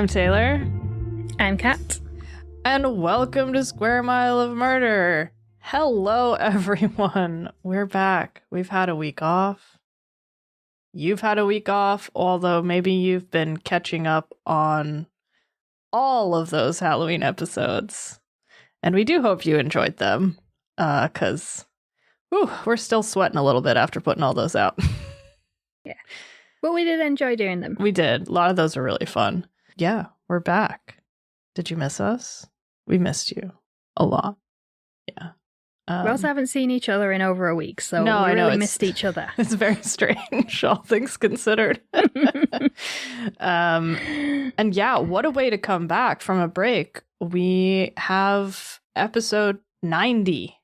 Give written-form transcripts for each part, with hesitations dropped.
I'm Taylor. I'm Kat. And welcome to Square Mile of Murder. Hello, everyone. We're back. We've had a week off. You've had a week off, although maybe you've been catching up on all of those Halloween episodes. And we do hope you enjoyed them, because we're still sweating a little bit after putting all those out. Yeah. But we did enjoy doing them. We did. A lot of those are really fun. Yeah, we're back. Did you miss us? We missed you a lot. Yeah. We also haven't seen each other in over a week, so no, we I know, really missed each other. It's very strange, all things considered. And yeah, what a way to come back from a break. We have episode 90.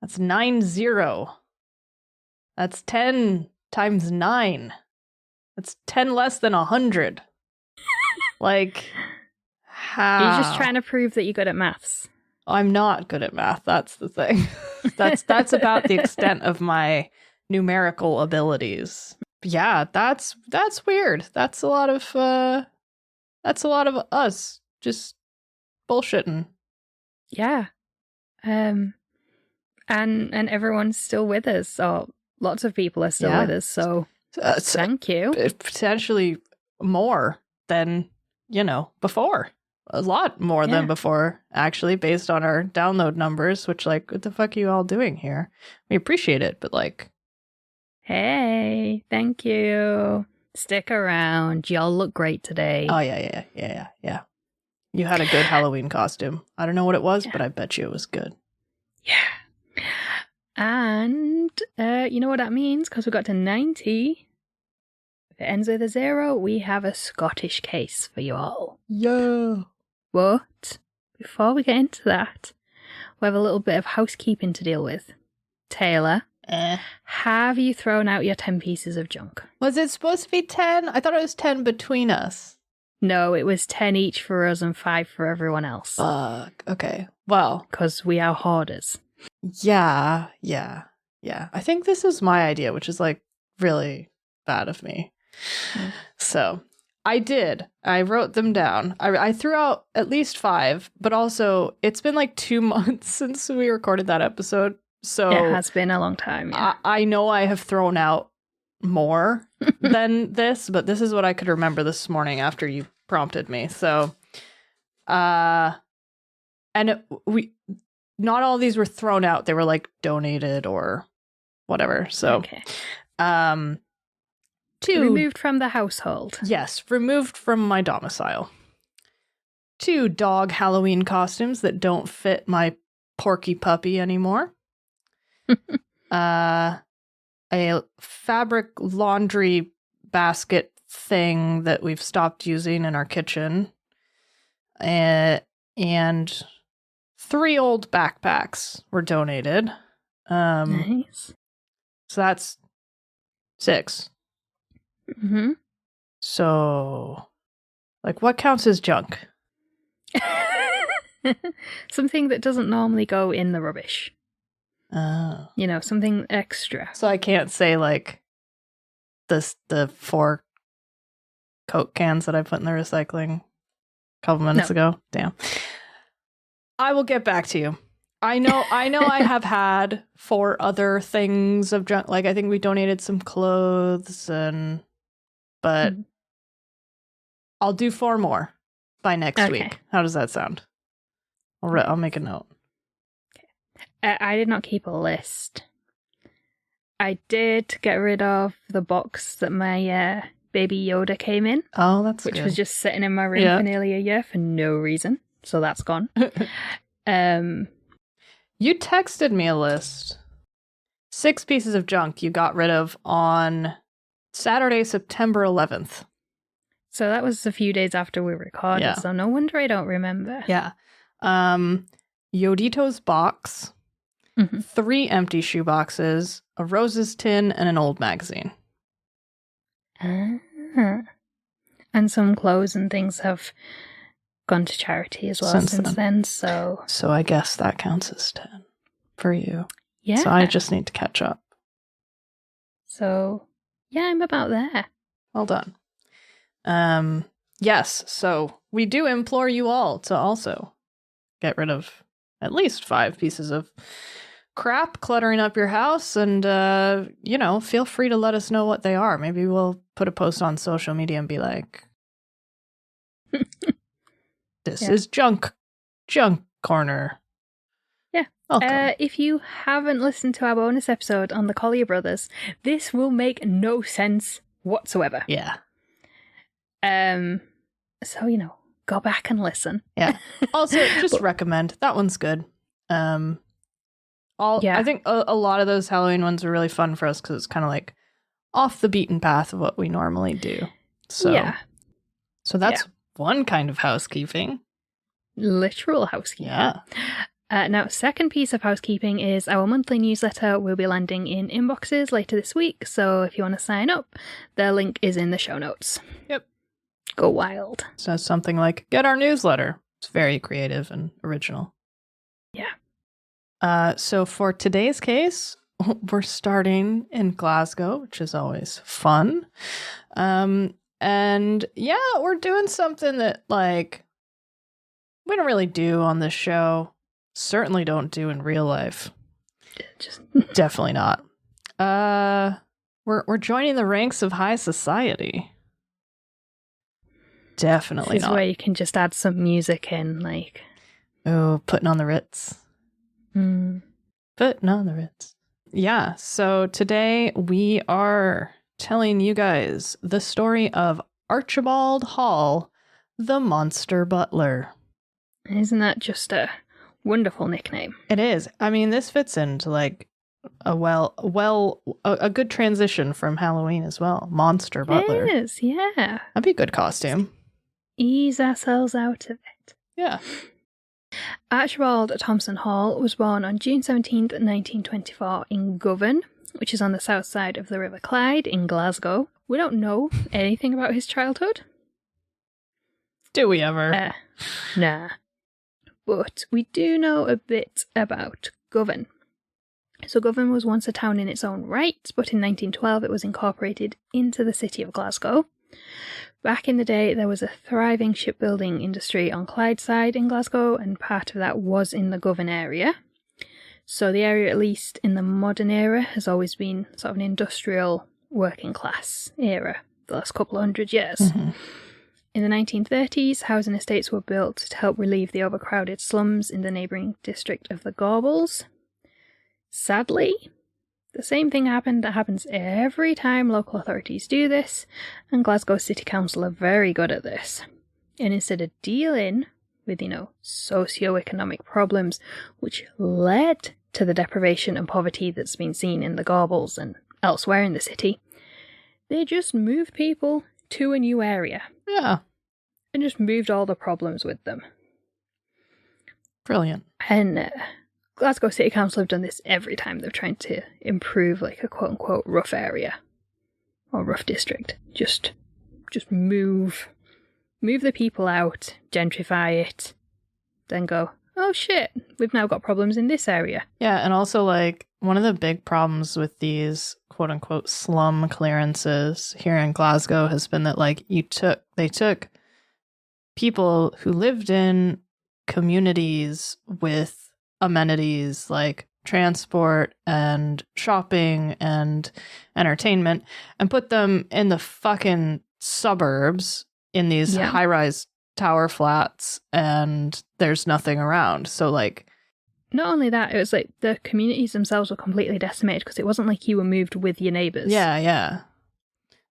That's 90. That's 10 times 9. That's 10 less than 100. Like, how? You're just trying to prove that you're good at maths. I'm not good at math. That's the thing. That's about the extent of my numerical abilities. Yeah, that's weird. That's a lot of us just bullshitting. Yeah. And everyone's still with us. Or lots of people are still with us. So thank you. Potentially more than, before. A lot more than before, actually, based on our download numbers, which, like, what the fuck are you all doing here? We appreciate it, but, like... Hey, thank you. Stick around. Y'all look great today. Oh, yeah. You had a good Halloween costume. I don't know what it was, but I bet you it was good. Yeah. And you know what that means? Because we got to 90. If it ends with a 0, we have a Scottish case for you all. Yeah. But before we get into that, we have a little bit of housekeeping to deal with. Taylor, have you thrown out your 10 pieces of junk? Was it supposed to be 10? I thought it was 10 between us. No, it was 10 each for us and 5 for everyone else. Fuck. Okay. Well. Because we are hoarders. Yeah. I think this is my idea, which is, like, really bad of me. So... I wrote them down. I threw out at least 5, but also it's been like 2 months since we recorded that episode. So it has been a long time. Yeah. I know I have thrown out more than this, but this is what I could remember this morning after you prompted me. So, not all of these were thrown out. They were like donated or whatever. So, okay. 2 removed from the household. Yes, removed from my domicile. 2 dog Halloween costumes that don't fit my porky puppy anymore. A fabric laundry basket thing that we've stopped using in our kitchen. And 3 old backpacks were donated. Nice. So that's 6. Mm-hmm. So, like, what counts as junk? Something that doesn't normally go in the rubbish. Oh. Something extra. So I can't say, like, the 4 Coke cans that I put in the recycling a couple minutes ago. Damn. I will get back to you. I know I have had 4 other things of junk. Like, I think we donated some clothes but I'll do 4 more by next week. How does that sound? I'll make a note. Okay. I did not keep a list. I did get rid of the box that my baby Yoda came in. Oh, that's which good. was just sitting in my room for nearly a year for no reason. So that's gone. You texted me a list. 6 pieces of junk you got rid of on Saturday, September 11th. So that was a few days after we recorded, so no wonder I don't remember. Yeah. Yodito's box, 3 empty shoe boxes, a roses tin, and an old magazine. And some clothes and things have gone to charity as well since then. So I guess that counts as 10 for you. Yeah. So I just need to catch up. So yeah, I'm about there. Well done. Yes, so we do implore you all to also get rid of at least 5 pieces of crap cluttering up your house, and feel free to let us know what they are. Maybe we'll put a post on social media and be like, this is junk corner. Yeah. If you haven't listened to our bonus episode on the Collier brothers, this will make no sense whatsoever. Yeah. So, go back and listen. Yeah. Also, just recommend. That one's good. I think a lot of those Halloween ones are really fun for us because it's kind of like off the beaten path of what we normally do. So that's one kind of housekeeping. Literal housekeeping. Yeah. Now, second piece of housekeeping is our monthly newsletter will be landing in inboxes later this week. So if you want to sign up, the link is in the show notes. Yep. Go wild. So something like get our newsletter. It's very creative and original. Yeah. So for today's case, we're starting in Glasgow, which is always fun. And we're doing something that we don't really do on this show. Certainly don't do in real life. Definitely not. We're joining the ranks of high society. Definitely this not. Is where you can just add some music in, putting on the Ritz. Putting on the Ritz. Yeah, so today we are telling you guys the story of Archibald Hall, the Monster Butler. Isn't that just a wonderful nickname? It is. I mean, this fits into a good transition from Halloween as well. Monster Butler. It is, yeah. That'd be a good costume. Ease ourselves out of it. Yeah. Archibald Thompson Hall was born on June 17th, 1924 in Govan, which is on the south side of the River Clyde in Glasgow. We don't know anything about his childhood. Do we ever? Nah. But we do know a bit about Govan. So Govan was once a town in its own right, but in 1912 it was incorporated into the city of Glasgow. Back in the day, there was a thriving shipbuilding industry on Clydeside in Glasgow, and part of that was in the Govan area. So the area, at least in the modern era, has always been sort of an industrial working class era the last couple of hundred years. Mm-hmm. In the 1930s, housing estates were built to help relieve the overcrowded slums in the neighbouring district of the Gorbals. Sadly, the same thing happened that happens every time local authorities do this, and Glasgow City Council are very good at this. And instead of dealing with, socio-economic problems which led to the deprivation and poverty that's been seen in the Gorbals and elsewhere in the city, they just moved people to a new area. Yeah. And just moved all the problems with them. Brilliant. And Glasgow City Council have done this every time they're trying to improve a quote-unquote rough area or rough district. Just move the people out, gentrify it, then go, oh shit, we've now got problems in this area. Yeah, and also one of the big problems with these quote-unquote slum clearances here in Glasgow has been that they took people who lived in communities with amenities like transport and shopping and entertainment and put them in the fucking suburbs in these high-rise tower flats, and there's nothing around. So not only that, it was the communities themselves were completely decimated because it wasn't like you were moved with your neighbours. Yeah.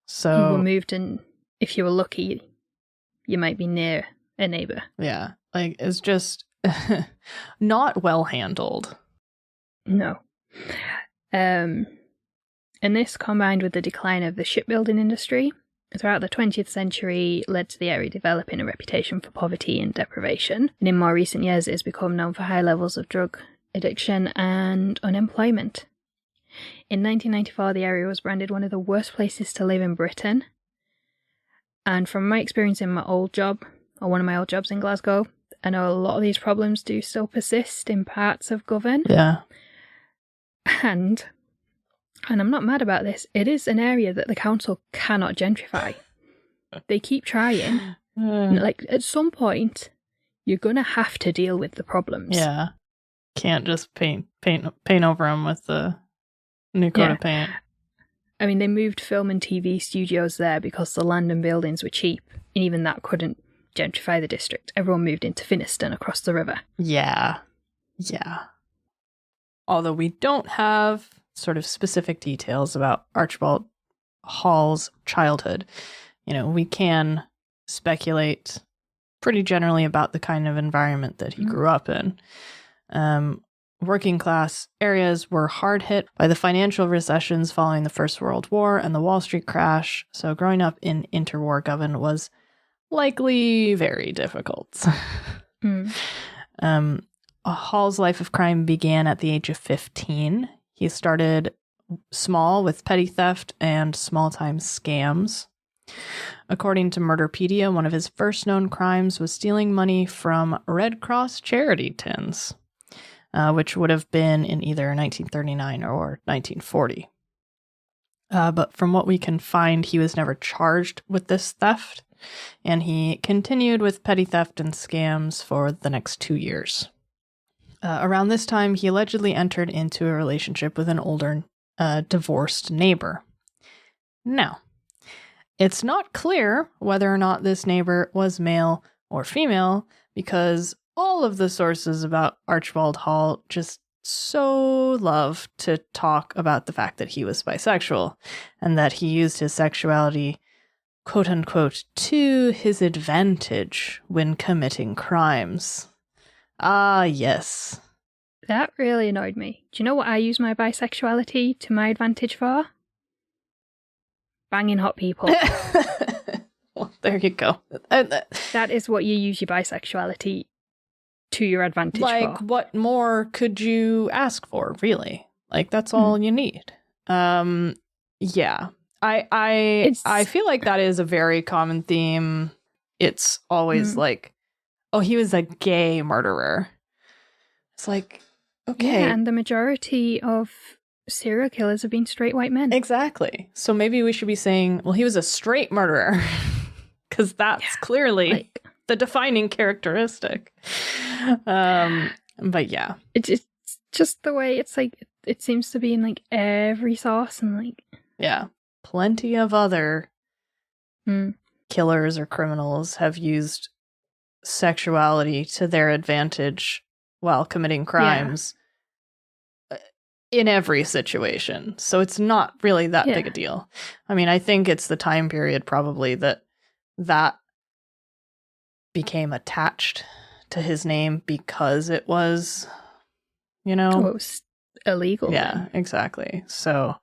So you were moved, and if you were lucky, you might be near a neighbour. Yeah, it's just not well handled. No. And this, combined with the decline of the shipbuilding industry throughout the 20th century, led to the area developing a reputation for poverty and deprivation. And in more recent years, it has become known for high levels of drug addiction and unemployment. In 1994, the area was branded one of the worst places to live in Britain. And from my experience in my old job, or one of my old jobs in Glasgow, I know a lot of these problems do still persist in parts of Govan. Yeah. And I'm not mad about this, it is an area that the council cannot gentrify. They keep trying, Like, at some point, you're going to have to deal with the problems. Yeah. Can't just paint over them with the new coat of paint. I mean, they moved film and TV studios there because the land and buildings were cheap, and even that couldn't gentrify the district. Everyone moved into Finniston across the river. Yeah. Although we don't have sort of specific details about Archibald Hall's childhood, we can speculate pretty generally about the kind of environment that he grew up in. Working class areas were hard hit by the financial recessions following the First World War and the Wall Street crash, so growing up in interwar Govan was likely very difficult. Hall's life of crime began at the age of 15. He started small with petty theft and small-time scams. According to Murderpedia, one of his first known crimes was stealing money from Red Cross charity tins, which would have been in either 1939 or 1940. But from what we can find, he was never charged with this theft, and he continued with petty theft and scams for the next 2 years. Around this time, he allegedly entered into a relationship with an older, divorced neighbor. Now, it's not clear whether or not this neighbor was male or female, because all of the sources about Archibald Hall just so love to talk about the fact that he was bisexual and that he used his sexuality, quote unquote, to his advantage when committing crimes. Ah, yes. That really annoyed me. Do you know what I use my bisexuality to my advantage for? Banging hot people. Well, there you go. That is what you use your bisexuality to your advantage for. What more could you ask for, really? That's all you need. Yeah. I feel like that is a very common theme. It's always oh, he was a gay murderer. It's okay. Yeah, and the majority of serial killers have been straight white men. Exactly. So maybe we should be saying, well, he was a straight murderer, because that's clearly the defining characteristic. But yeah. It's just the way it seems to be in every source and Yeah. Plenty of other killers or criminals have used sexuality to their advantage while committing crimes in every situation. So it's not really that big a deal. I mean, I think it's the time period probably that became attached to his name because it was, it was illegal. Yeah, exactly. So,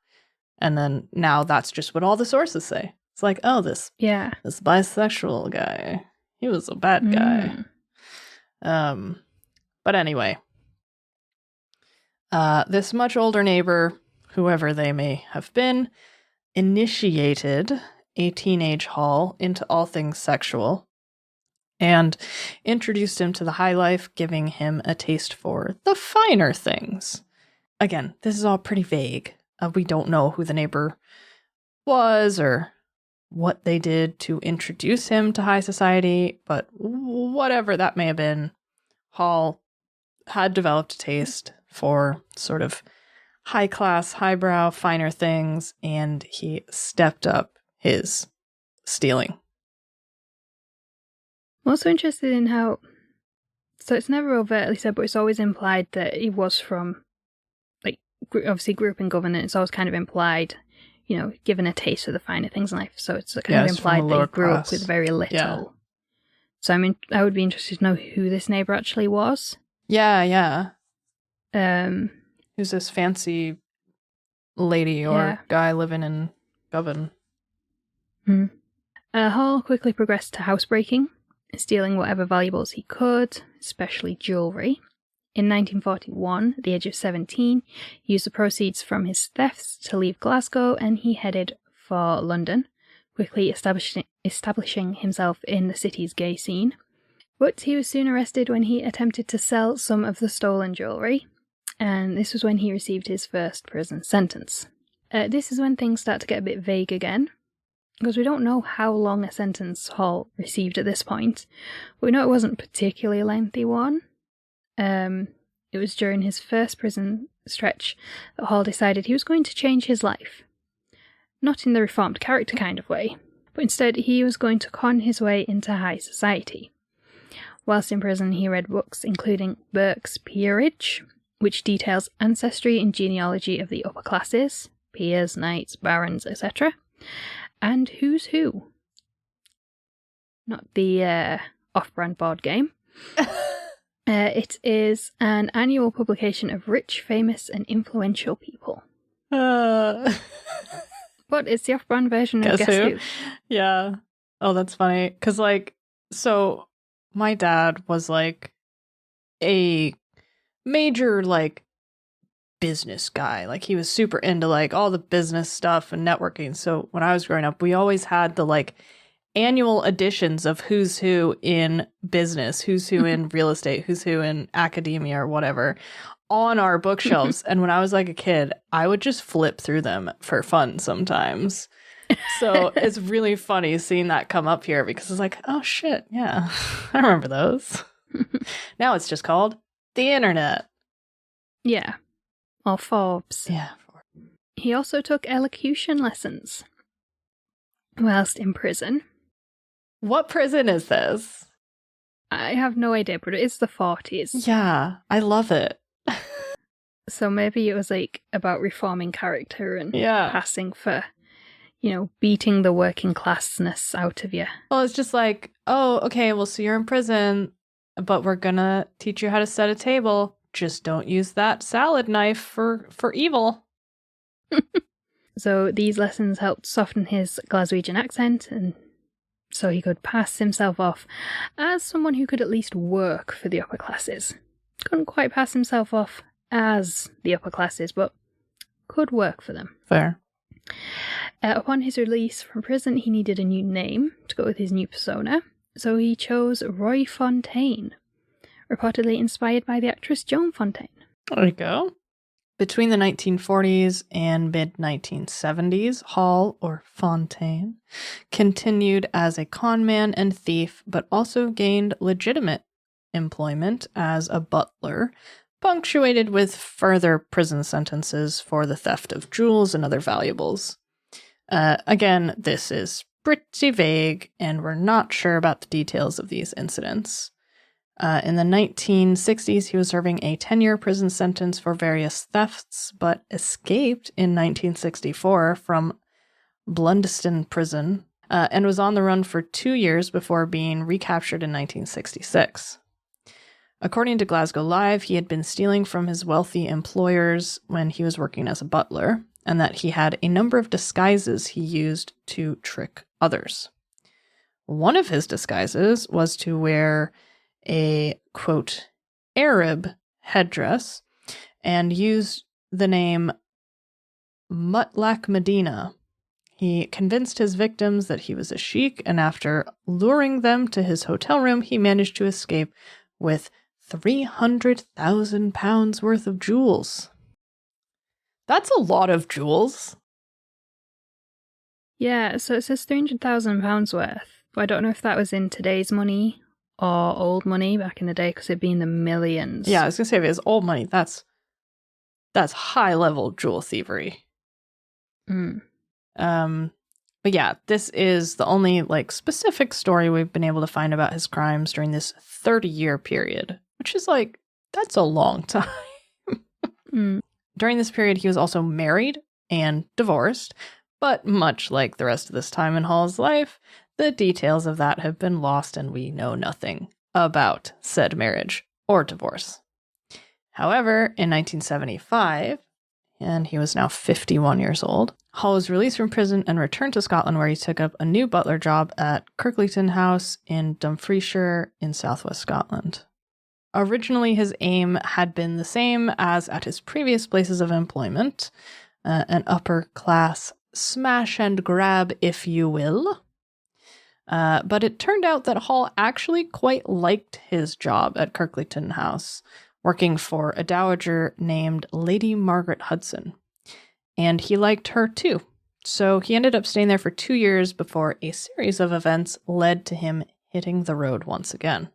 and then now that's just what all the sources say. It's this bisexual guy, he was a bad guy. But anyway, this much older neighbor, whoever they may have been, initiated a teenage Hall into all things sexual and introduced him to the high life, giving him a taste for the finer things. Again, this is all pretty vague. We don't know who the neighbor was or what they did to introduce him to high society, but whatever that may have been, Hall had developed a taste for sort of high class, highbrow, finer things, and he stepped up his stealing. I'm also interested in how, so it's never overtly said, but it's always implied that he was from, obviously grew up in Govan, and it's always kind of implied, given a taste of the finer things in life. So it's kind of implied that he grew up with very little. Yeah. So I would be interested to know who this neighbor actually was. Yeah. Who's this fancy lady or guy living in Govan? Hall quickly progressed to housebreaking, stealing whatever valuables he could, especially jewellery. In 1941, at the age of 17, he used the proceeds from his thefts to leave Glasgow, and he headed for London, quickly establishing himself in the city's gay scene. But he was soon arrested when he attempted to sell some of the stolen jewellery, and this was when he received his first prison sentence. This is when things start to get a bit vague again. because we don't know how long a sentence Hall received at this point, but we know it wasn't a particularly lengthy one. It was during his first prison stretch that Hall decided he was going to change his life. Not in the reformed character kind of way, but instead he was going to con his way into high society. Whilst in prison, he read books including Burke's Peerage, which details ancestry and genealogy of the upper classes, peers, knights, barons, etc., and Who's Who. Not the off-brand board game. It is an annual publication of rich, famous, and influential people. But it's the off-brand version of Guess Who? Yeah. Oh, that's funny. Because, so my dad was, a major, business guy. He was super into, all the business stuff and networking. So when I was growing up, we always had the, annual editions of Who's Who in business, Who's Who in real estate, Who's Who in academia or whatever on our bookshelves. And when I was a kid, I would just flip through them for fun sometimes. So it's really funny seeing that come up here because it's oh shit, yeah, I remember those. Now it's just called the internet. Yeah. Or Forbes. Yeah. He also took elocution lessons whilst in prison. What prison is this? I have no idea, but it's the 40s. Yeah, I love it. So maybe it was about reforming character and passing for, beating the working classness out of you. Well, it's just oh, okay, well, so you're in prison, but we're gonna teach you how to set a table. Just don't use that salad knife for evil. So these lessons helped soften his Glaswegian accent, and so he could pass himself off as someone who could at least work for the upper classes. Couldn't quite pass himself off as the upper classes, but could work for them. Fair. Upon his release from prison, he needed a new name to go with his new persona, so he chose Roy Fontaine, reportedly inspired by the actress Joan Fontaine. There you go. Between the 1940s and mid-1970s, Hall, or Fontaine, continued as a conman and thief, but also gained legitimate employment as a butler, punctuated with further prison sentences for the theft of jewels and other valuables. Again, this is pretty vague, and we're not sure about the details of these incidents. In the 1960s, he was serving a 10-year prison sentence for various thefts, but escaped in 1964 from Blundstone Prison and was on the run for 2 years before being recaptured in 1966. According to Glasgow Live, he had been stealing from his wealthy employers when he was working as a butler, and that he had a number of disguises he used to trick others. One of his disguises was to wear a, quote, Arab headdress and use the name Mutlaq Medina. He convinced his victims that he was a sheik, and after luring them to his hotel room, he managed to escape with £300,000 worth of jewels. That's a lot of jewels. Yeah, so it says £300,000 worth. But I don't know if that was in today's money or old money back in the day, because it'd be in the millions. Yeah, I was going to say, if it's old money, that's high-level jewel thievery. Mm. But yeah, this is the only specific story we've been able to find about his crimes during this 30-year period, which is that's a long time. Mm. During this period, he was also married and divorced, but much like the rest of this time in Hall's life, the details of that have been lost and we know nothing about said marriage or divorce. However, in 1975, and he was now 51 years old, Hall was released from prison and returned to Scotland, where he took up a new butler job at Kirkleaton House in Dumfriesshire in southwest Scotland. Originally, his aim had been the same as at his previous places of employment, an upper-class smash and grab, if you will. But it turned out that Hall actually quite liked his job at Kirkleaton House, working for a dowager named Lady Margaret Hudson. And he liked her too. So he ended up staying there for 2 years before a series of events led to him hitting the road once again.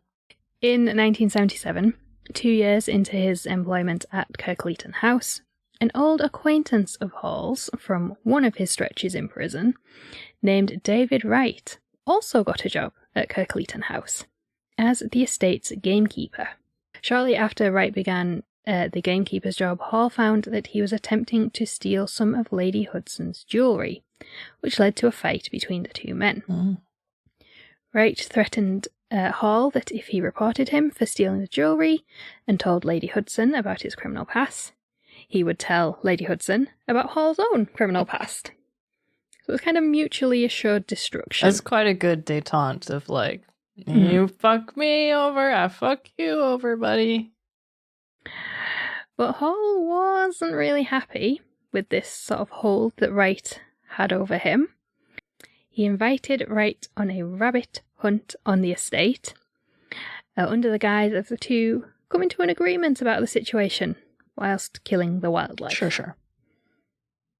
In 1977, 2 years into his employment at Kirkleaton House, an old acquaintance of Hall's from one of his stretches in prison, named David Wright, also got a job at Kirkleaton House as the estate's gamekeeper. Shortly after Wright began the gamekeeper's job, Hall found that he was attempting to steal some of Lady Hudson's jewellery, which led to a fight between the two men. Mm. Wright threatened Hall that if he reported him for stealing the jewellery and told Lady Hudson about his criminal past, he would tell Lady Hudson about Hall's own criminal past. So it was kind of mutually assured destruction. That's quite a good detente of like, you fuck me over, I fuck you over, buddy. But Hall wasn't really happy with this sort of hold that Wright had over him. He invited Wright on a rabbit hunt on the estate, under the guise of the two coming to an agreement about the situation, whilst killing the wildlife. Sure.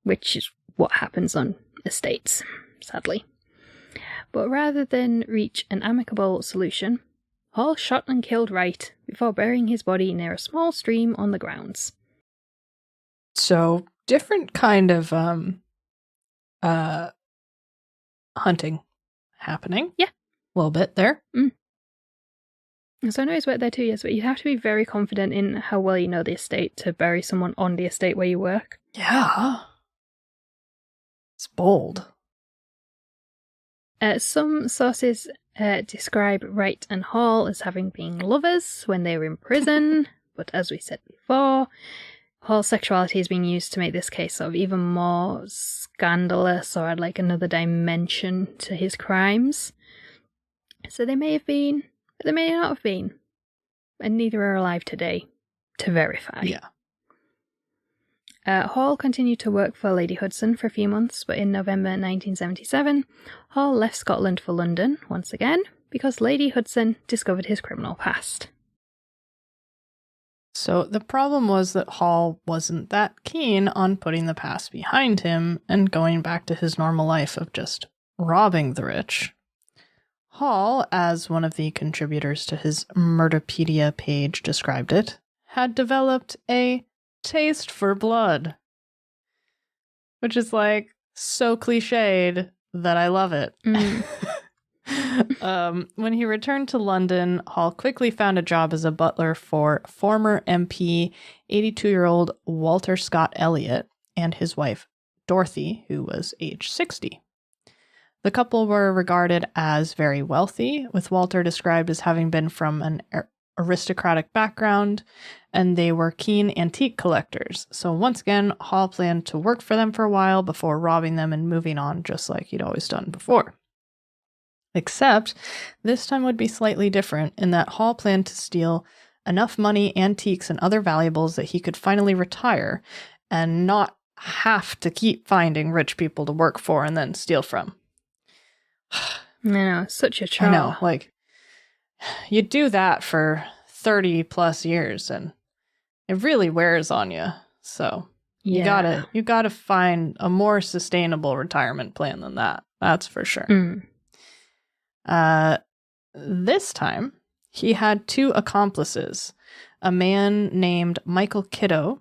Which is what happens on estates, sadly. But rather than reach an amicable solution, Hall shot and killed Wright before burying his body near a small stream on the grounds. So, different kind of hunting happening. Yeah. A little bit there. So I know he's worked there 2 years, but you have to be very confident in how well you know the estate to bury someone on the estate where you work. Yeah. It's bold. Some sources describe Wright and Hall as having been lovers when they were in prison, but as we said before, Hall's sexuality is being used to make this case sort of even more scandalous or add like another dimension to his crimes. So they may have been, but they may not have been. And neither are alive today to verify. Yeah. Hall continued to work for Lady Hudson for a few months, but in November 1977, Hall left Scotland for London once again because Lady Hudson discovered his criminal past. So the problem was that Hall wasn't that keen on putting the past behind him and going back to his normal life of just robbing the rich. Hall, as one of the contributors to his Murderpedia page described it, had developed a taste for blood. Which is like so cliched that I love it. When he returned to London, Hall quickly found a job as a butler for former MP 82-year-old Walter Scott Elliot and his wife Dorothy, who was age 60. The couple were regarded as very wealthy, with Walter described as having been from an aristocratic background, and they were keen antique collectors. So once again, Hall planned to work for them for a while before robbing them and moving on, just like he'd always done before. Except, this time would be slightly different in that Hall planned to steal enough money, antiques, and other valuables that he could finally retire and not have to keep finding rich people to work for and then steal from. I know, such a chore. I know, like, you do that for 30 plus years and it really wears on you. So you gotta find a more sustainable retirement plan than that. That's for sure. This time he had two accomplices, a man named Michael Kitto,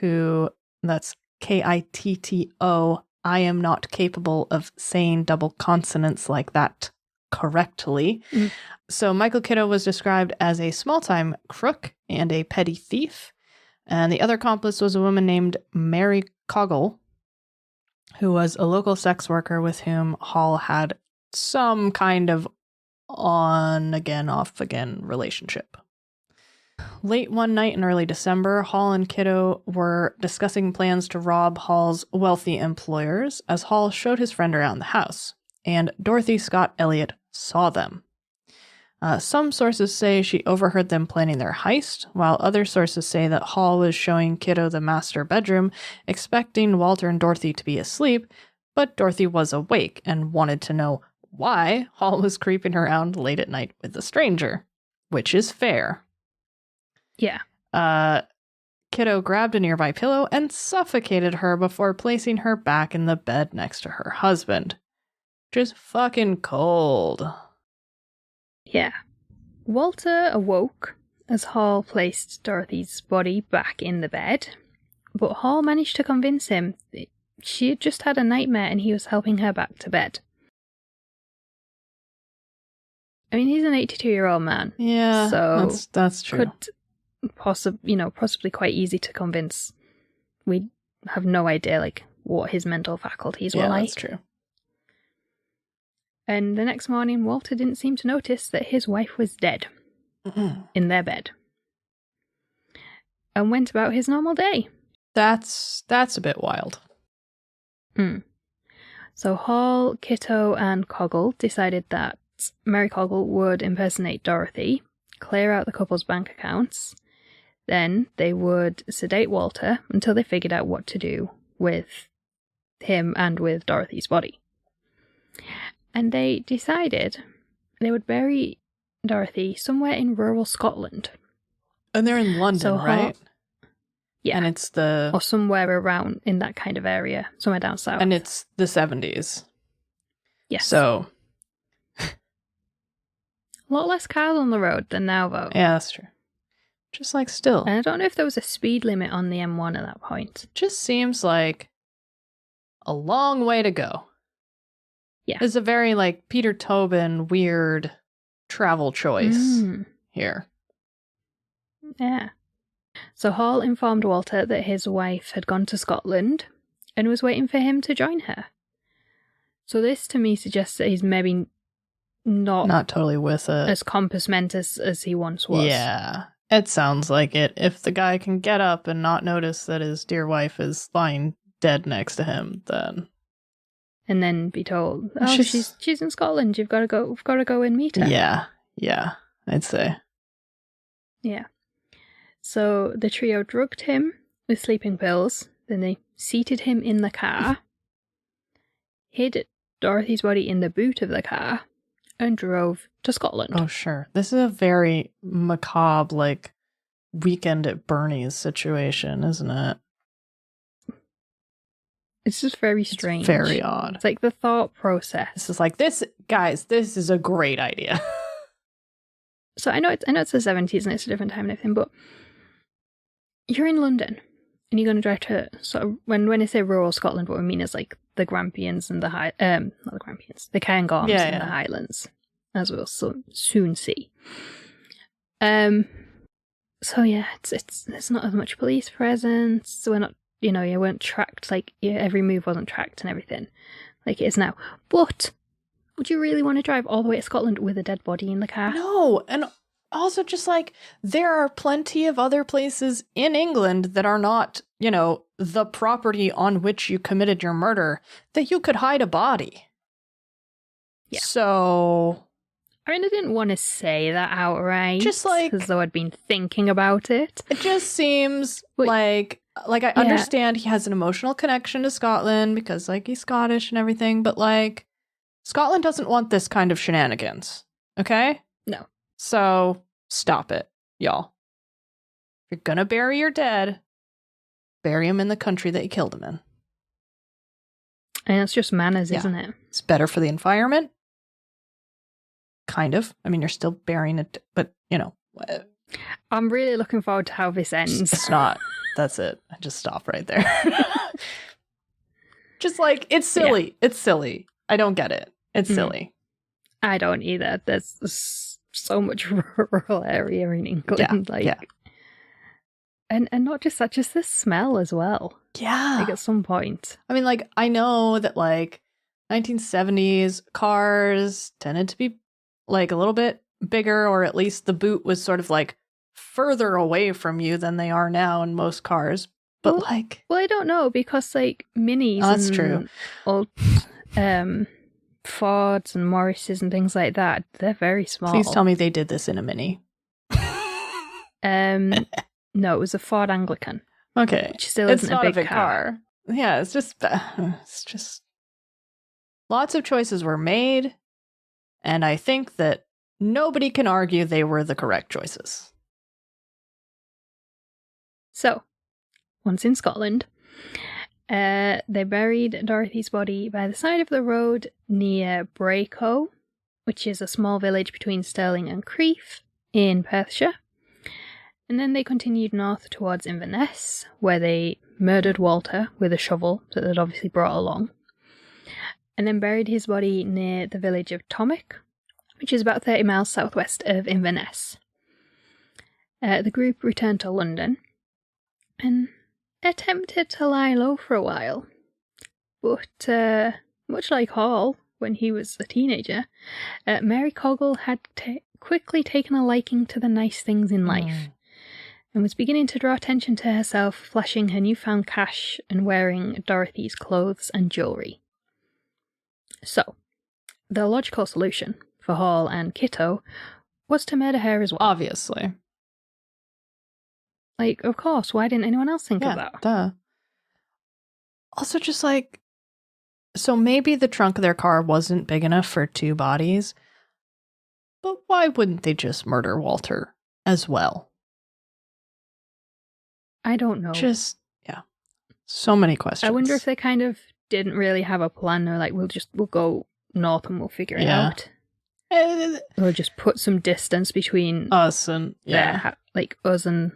who, that's Kitto, I am not capable of saying double consonants like that correctly. So Michael Kitto was described as a small-time crook and a petty thief. And the other accomplice was a woman named Mary Coggle, who was a local sex worker with whom Hall had some kind of on-again, off-again relationship. Late one night in early December, Hall and Kitto were discussing plans to rob Hall's wealthy employers as Hall showed his friend around the house, and Dorothy Scott Elliott saw them. Some sources say she overheard them planning their heist, while other sources say that Hall was showing Kitto the master bedroom, expecting Walter and Dorothy to be asleep, but Dorothy was awake and wanted to know why Hall was creeping around late at night with a stranger, which is fair. Yeah. Kiddo grabbed a nearby pillow and suffocated her before placing her back in the bed next to her husband. Just fucking cold. Yeah. Walter awoke as Hall placed Dorothy's body back in the bed, but Hall managed to convince him that she had just had a nightmare and he was helping her back to bed. I mean, he's an 82-year-old man. Yeah, so that's true. Could possibly quite easy to convince. We have no idea, like, what his mental faculties were like. Yeah, that's true. And the next morning, Walter didn't seem to notice that his wife was dead in their bed, and went about his normal day. That's a bit wild. So Hall, Kitto, and Coggle decided that Mary Coggle would impersonate Dorothy, clear out the couple's bank accounts, then they would sedate Walter until they figured out what to do with him and with Dorothy's body. And they decided they would bury Dorothy somewhere in rural Scotland. And they're in London, So right? Yeah. And it's the... Or somewhere around in that kind of area, somewhere down south. And it's the 70s. Yes. So... a lot less cars on the road than now, though. Yeah, that's true. Just like still. And I don't know if there was a speed limit on the M1 at that point. Just seems like a long way to go. Yeah. It's a very, like, Peter Tobin weird travel choice here. Yeah. So Hall informed Walter that his wife had gone to Scotland and was waiting for him to join her. So this, to me, suggests that he's maybe not totally with it. as compass mentis as he once was. Yeah. It sounds like it. If the guy can get up and not notice that his dear wife is lying dead next to him, then... And then be told, oh, she's in Scotland. We've got to go and meet her. Yeah, I'd say. Yeah. So the trio drugged him with sleeping pills. Then they seated him in the car, hid Dorothy's body in the boot of the car, and drove to Scotland. Oh, sure. This is a very macabre, like, Weekend at Bernie's situation, isn't it? It's just very strange. It's very odd. It's like the thought process. This is like, this is a great idea. So I know it's the 70s and it's a different time and everything, but you're in London and you're going to drive to sort of, when I say rural Scotland, what I mean is like the Grampians and the not the Grampians, the Cairngorms and the Highlands, as we'll soon see. So yeah, it's not as much police presence. So we're not, you weren't tracked, like every move wasn't tracked and everything like it is now. But would you really want to drive all the way to Scotland with a dead body in the car? No, and also just like there are plenty of other places in England that are not, the property on which you committed your murder that you could hide a body. Yeah. So... I mean, I didn't want to say that outright. Just like... as though I'd been thinking about it. It just seems like I understand he has an emotional connection to Scotland because, like, he's Scottish and everything, but, like, Scotland doesn't want this kind of shenanigans, okay? No. So, stop it, y'all. If you're gonna bury your dead, bury him in the country that you killed him in. And it's just manners, isn't it? It's better for the environment. Kind of. I mean, you're still burying it, but, I'm really looking forward to how this ends. It's not. That's it. I just stop right there. Just like, it's silly. Yeah. It's silly. I don't get it. It's silly. I don't either. There's so much rural area in England. And not just that, just the smell as well. Yeah. Like at some point. I mean, like, I know that, like, 1970s cars tended to be, like, a little bit bigger, or at least the boot was sort of, like, further away from you than they are now in most cars. But, well, I don't know, because, like, Minis that's and true. Old Fords and Morrises and things like that, they're very small. Please tell me they did this in a Mini. No, it was a Ford Anglican. Okay. Which still isn't not a big car. Yeah, it's just lots of choices were made, and I think that nobody can argue they were the correct choices. So, once in Scotland. They buried Dorothy's body by the side of the road near Braco, which is a small village between Stirling and Crieff in Perthshire. And then they continued north towards Inverness, where they murdered Walter with a shovel that they'd obviously brought along, and then buried his body near the village of Tomwick, which is about 30 miles southwest of Inverness. The group returned to London and attempted to lie low for a while, but much like Hall when he was a teenager, Mary Cogle had quickly taken a liking to the nice things in life, and was beginning to draw attention to herself, flashing her newfound cash and wearing Dorothy's clothes and jewellery. So, the logical solution for Hall and Kitto was to murder her as well. Obviously. Like, of course, why didn't anyone else think of that? Duh. Also, just like, so maybe the trunk of their car wasn't big enough for 2 bodies, but why wouldn't they just murder Walter as well? I don't know. Just, yeah. So many questions. I wonder if they kind of didn't really have a plan. They're like, we'll go north and we'll figure it out. Or just put some distance between us and, us and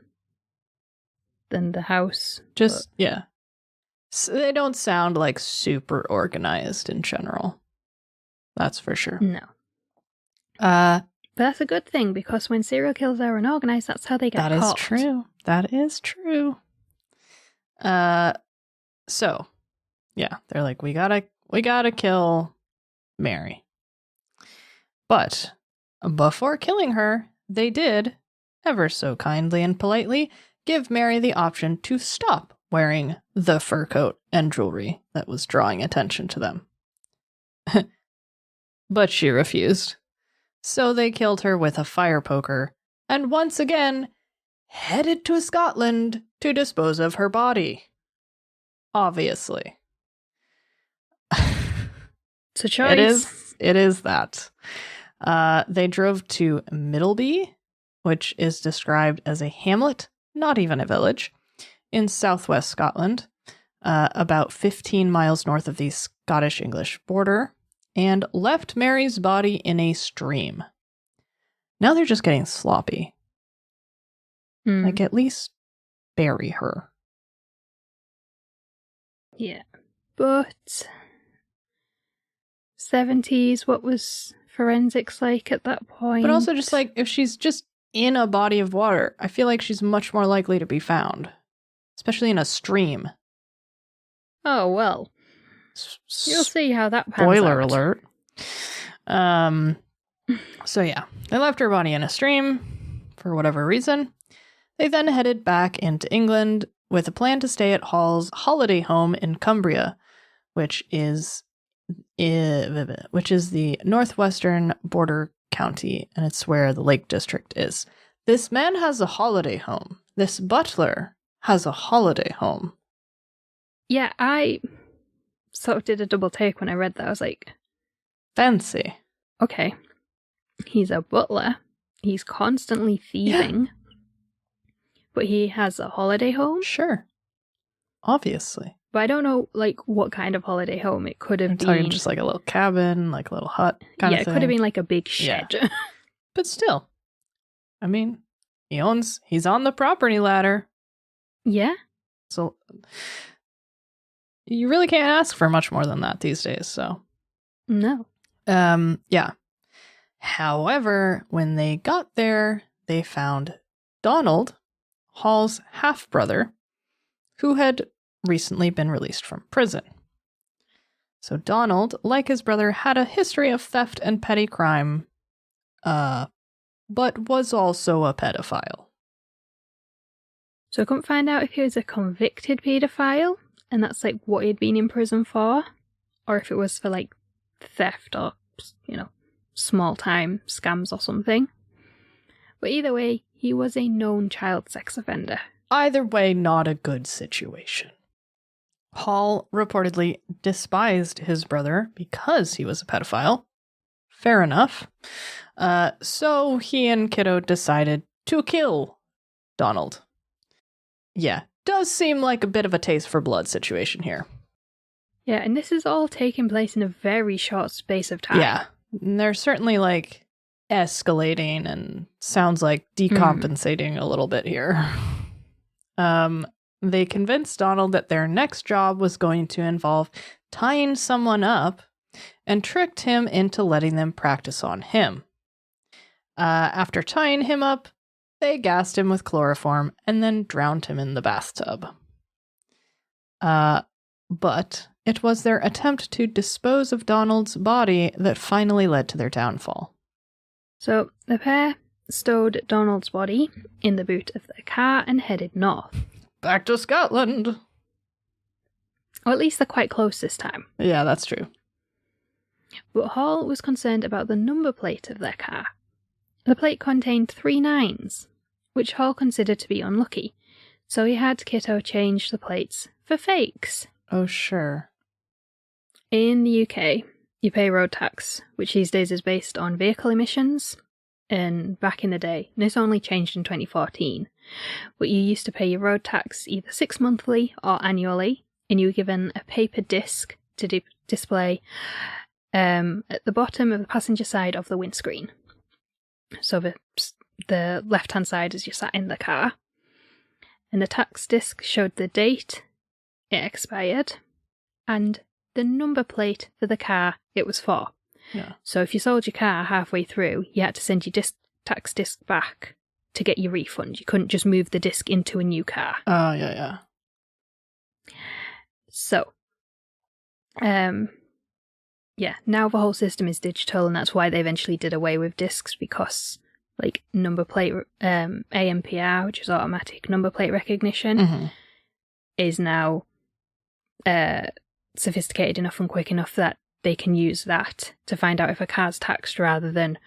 then the house. Just, yeah. So they don't sound like super organized in general. That's for sure. No. But that's a good thing, because when serial killers are unorganized, that's how they get caught. That is true. That is true. So, yeah, they're like, we gotta kill Mary. But before killing her, they did, ever so kindly and politely, give Mary the option to stop wearing the fur coat and jewelry that was drawing attention to them. But she refused. So they killed her with a fire poker, and once again headed to Scotland to dispose of her body. Obviously. It's a choice. It is that. They drove to Middleby, which is described as a hamlet, not even a village, in southwest Scotland, about 15 miles north of the Scottish-English border, and left Mary's body in a stream. Now they're just getting sloppy. Like, at least bury her. Yeah. But 70s, what was forensics like at that point? But also just like, if she's just in a body of water, I feel like she's much more likely to be found. Especially in a stream. Oh, well. You'll see how that pans Spoiler out. alert. So yeah, they left her body in a stream for whatever reason. They then headed back into England with a plan to stay at Hall's holiday home in Cumbria, which is the northwestern border county, and it's where the Lake District is. This man has a holiday home. This butler has a holiday home. Yeah, I sort of did a double take when I read that. I was like, fancy. Okay. He's a butler. He's constantly thieving. Yeah. But he has a holiday home? Sure. Obviously. But I don't know, like, what kind of holiday home it could have been. Just like a little cabin, like a little hut kind of thing. Yeah, it could have been like a big shed. Yeah. But still. I mean, he's on the property ladder. Yeah. So you really can't ask for much more than that these days, so. No. Yeah. However, when they got there, they found Donald, Hall's half-brother, who had recently been released from prison. So Donald, like his brother, had a history of theft and petty crime, but was also a pedophile. So I couldn't find out if he was a convicted paedophile, and that's like what he'd been in prison for, or if it was for like theft or, small time scams or something. But either way, he was a known child sex offender. Either way, not a good situation. Hall reportedly despised his brother because he was a pedophile. Fair enough. So he and Kitto decided to kill Donald. Yeah. Does seem like a bit of a taste for blood situation here. Yeah, and this is all taking place in a very short space of time. Yeah. And they're certainly like escalating and sounds like decompensating a little bit here. They convinced Donald that their next job was going to involve tying someone up and tricked him into letting them practice on him. After tying him up, they gassed him with chloroform and then drowned him in the bathtub. But it was their attempt to dispose of Donald's body that finally led to their downfall. So the pair stowed Donald's body in the boot of their car and headed north. Back to Scotland. Or at least they're quite close this time. Yeah, that's true. But Hall was concerned about the number plate of their car. The plate contained 3 9s, which Hall considered to be unlucky, so he had Kitto change the plates for fakes. Oh, sure. In the UK, you pay road tax, which these days is based on vehicle emissions. And back in the day, and this only changed in 2014, but you used to pay your road tax either 6 monthly or annually, and you were given a paper disc to display at the bottom of the passenger side of the windscreen. So the left-hand side as you sat in the car. And the tax disc showed the date it expired and the number plate for the car it was for. Yeah. So if you sold your car halfway through, you had to send your tax disc back to get your refund. You couldn't just move the disc into a new car. Oh, yeah. So, now the whole system is digital, and that's why they eventually did away with discs, because like number plate ANPR, which is automatic number plate recognition, is now sophisticated enough and quick enough that they can use that to find out if a car's taxed rather than,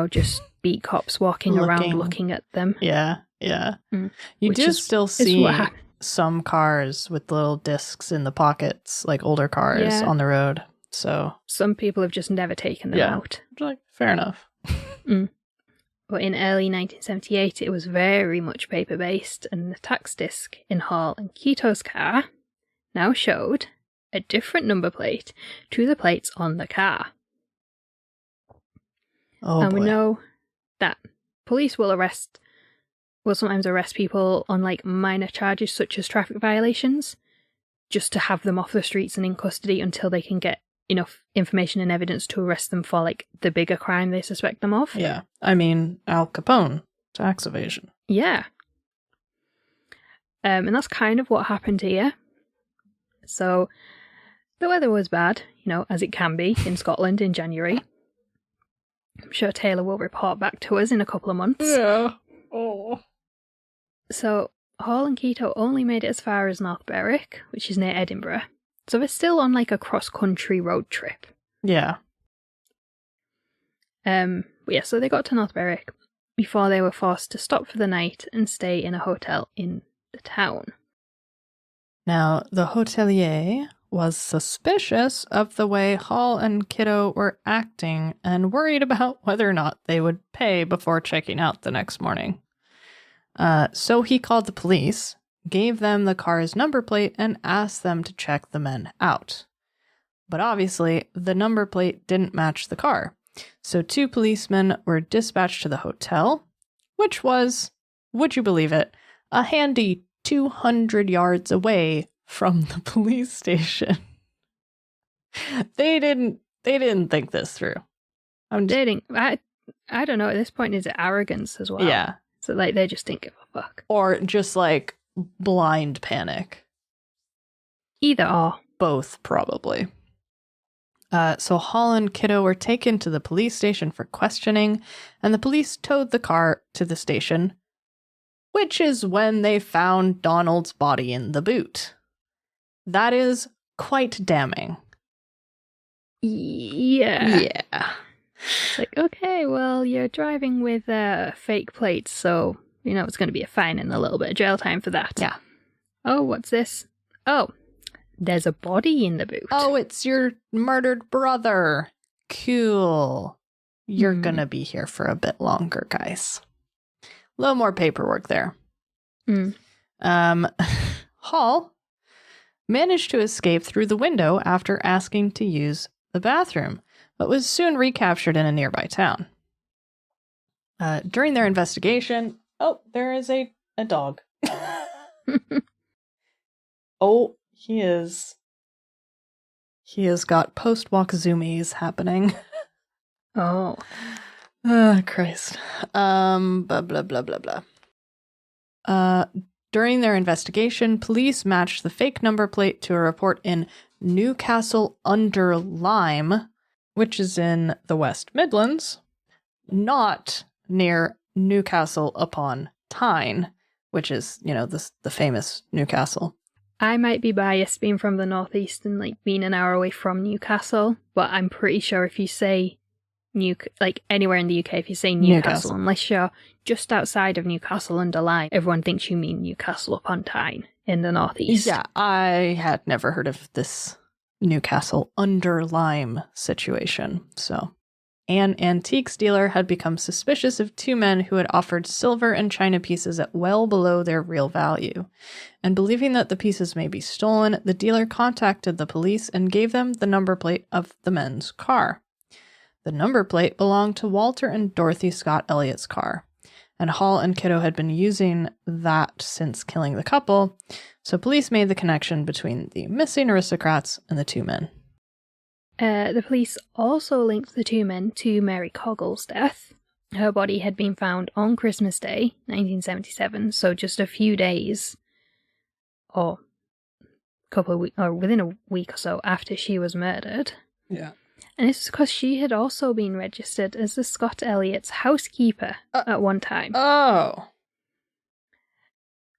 just beat cops walking around looking at them. Yeah. You do still see some cars with little discs in the pockets, like older cars on the road. So some people have just never taken them out. Like, fair enough. But in early 1978, it was very much paper-based, and the tax disc in Hall and Kitto's car now showed a different number plate to the plates on the car. And we know that police will sometimes arrest people on like minor charges such as traffic violations, just to have them off the streets and in custody until they can get enough information and evidence to arrest them for like the bigger crime they suspect them of. Yeah. I mean, Al Capone, tax evasion. Yeah. And that's kind of what happened here. So the weather was bad, as it can be in Scotland in January. I'm sure Taylor will report back to us in a couple of months. Yeah. Oh. So Hall and Kitto only made it as far as North Berwick, which is near Edinburgh. So they're still on like a cross-country road trip. Yeah. So they got to North Berwick before they were forced to stop for the night and stay in a hotel in the town. Now, the hotelier was suspicious of the way Hall and Kitto were acting and worried about whether or not they would pay before checking out the next morning. So he called the police, gave them the car's number plate, and asked them to check the men out. But obviously, the number plate didn't match the car. So 2 policemen were dispatched to the hotel, which was, would you believe it, a handy 200 yards away from the police station. They didn't think this through. I don't know, at this point, is it arrogance as well? Yeah. So like they just didn't give a fuck. Or just like blind panic. Either or. Both, probably. So Hall and Kitto were taken to the police station for questioning, and the police towed the car to the station, which is when they found Donald's body in the boot. That is quite damning. Yeah. It's like, okay, well, you're driving with fake plates, so, it's going to be a fine and a little bit of jail time for that. Yeah. Oh, what's this? Oh, there's a body in the boot. Oh, it's your murdered brother. Cool. You're going to be here for a bit longer, guys. A little more paperwork there. Hall managed to escape through the window after asking to use the bathroom, but was soon recaptured in a nearby town. During their investigation... Oh, there is a dog. Oh, he has got post-walk zoomies happening. Oh. Christ. Blah, blah, blah, blah, blah. During their investigation, police matched the fake number plate to a report in Newcastle under Lyme, which is in the West Midlands, not near Newcastle upon Tyne, which is, the famous Newcastle. I might be biased being from the northeast and being an hour away from Newcastle, but I'm pretty sure if you say anywhere in the UK, if you say Newcastle, unless you're just outside of Newcastle under Lyme, everyone thinks you mean Newcastle upon Tyne in the northeast. Yeah, I had never heard of this Newcastle under Lyme situation. So, an antiques dealer had become suspicious of two men who had offered silver and china pieces at well below their real value. And believing that the pieces may be stolen, the dealer contacted the police and gave them the number plate of the men's car. The number plate belonged to Walter and Dorothy Scott Elliott's car, and Hall and Kiddo had been using that since killing the couple, so police made the connection between the missing aristocrats and the two men. The police also linked the two men to Mary Coggle's death. Her body had been found on Christmas Day, 1977, so just a few days, or within a week or so after she was murdered. Yeah. And this is because she had also been registered as the Scott Elliott's housekeeper at one time. Oh.